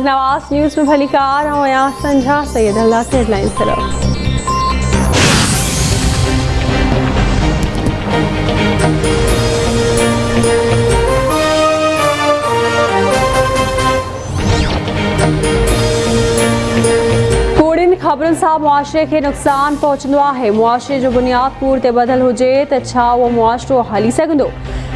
Nawaz news में भली car और यहाँ संझा सैयद अल्लाह से हेडलाइन तरफ। ख़बरुनि सां मुआशरे खे नुक़सान पहुचंदो आहे। मुआशरे जो बुनियाद पूर ते बदल हुजे त छा उहो मुआशरो हली सघंदो?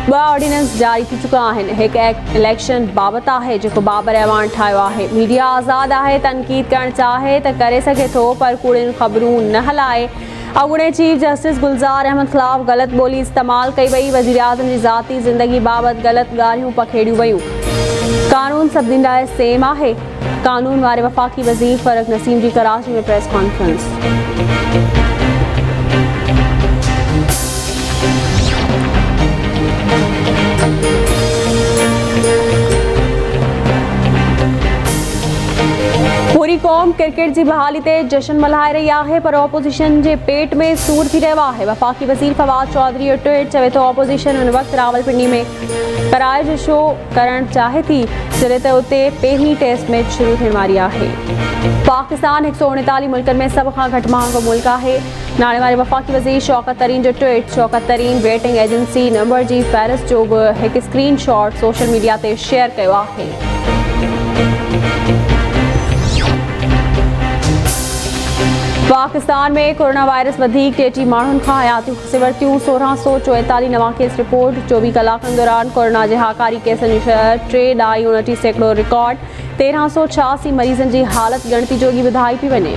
2 ऑर्डिनेंस जारी थी चुका आहिनि। हिकु एक्ट इलेक्शन बाबति आहे जेको बाबर रहमान ठाहियो आहे। मीडिया आज़ादु आहे, तनक़ीद करणु चाहे त करे सघे थो, पर कूड़ियुनि ख़बरूं न हलाए। अॻूणे चीफ जस्टिस गुलज़ार अहमद ख़िलाफ़ ग़लति ॿोली इस्तेमालु कई वई। वज़ीर आज़म जी ज़ाती ज़िंदगी बाबति ग़लति ॻाल्हियूं पखेड़ियूं वयूं। कानून सभिनी लाइ सेम आहे। कानून वारे वफ़ाक़ी वज़ीर फ़रक नसीम जी कराची में प्रेस कॉन्फ्रेंस। पूरी क़ौम क्रिकेट की बहाली ते जश्न मल्हाए रही है, पर ऑपोजिशन के पेट में सूर थी रहा है। वफ़ाक़ी वज़ीर फवाद चौधरी जो ट्वीट चवे तो ऑपोजिशन उन वक्त रावलपिंडी में कराए जो शो करण चाहे थी जॾहिं त उते पहिरीं टेस्ट मैच शुरू थियण वारी आहे। पाकिस्तान 139 मुल्कनि में सब खां घटि महांगो मुल्क है। नाणे वारे वफ़ाक़ी वज़ीर शौकत तरीन जो ट्वीट शौकत तरीन रेटिंग एजेंसी नंबर जी फ़हरिस्त जो भी एक स्क्रीन शॉट सोशल मीडिया ते शेयर किया है। पाकिस्तान में कोरोना वायरस वधीक 33 माण्हुनि खां हयातियूं खसे वरितियूं। 1644 नवां केस रिपोर्ट। 24 कलाकनि दौरान कोरोना जे हाकारी केसनि जी 3.29 सैकड़ो रिकॉर्ड। 1386 मरीज़नि जी हालत ॻणती जोगी ॿुधाई पई वञे।